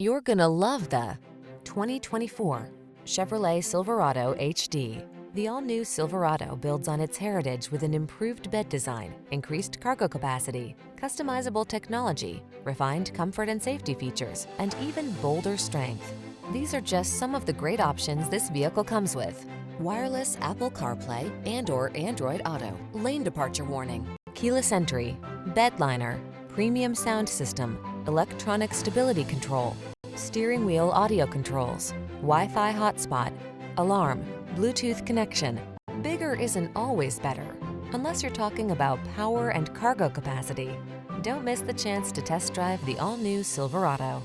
You're gonna love the 2024 Chevrolet Silverado HD. The all-new Silverado builds on its heritage with an improved bed design, increased cargo capacity, customizable technology, refined comfort and safety features, and even bolder strength. These are just some of the great options this vehicle comes with: wireless Apple CarPlay and/or Android Auto, lane departure warning, keyless entry, bed liner, premium sound system, electronic stability control, steering wheel audio controls, Wi-Fi hotspot, alarm, Bluetooth connection. Bigger isn't always better, unless you're talking about power and cargo capacity. Don't miss the chance to test drive the all-new Silverado.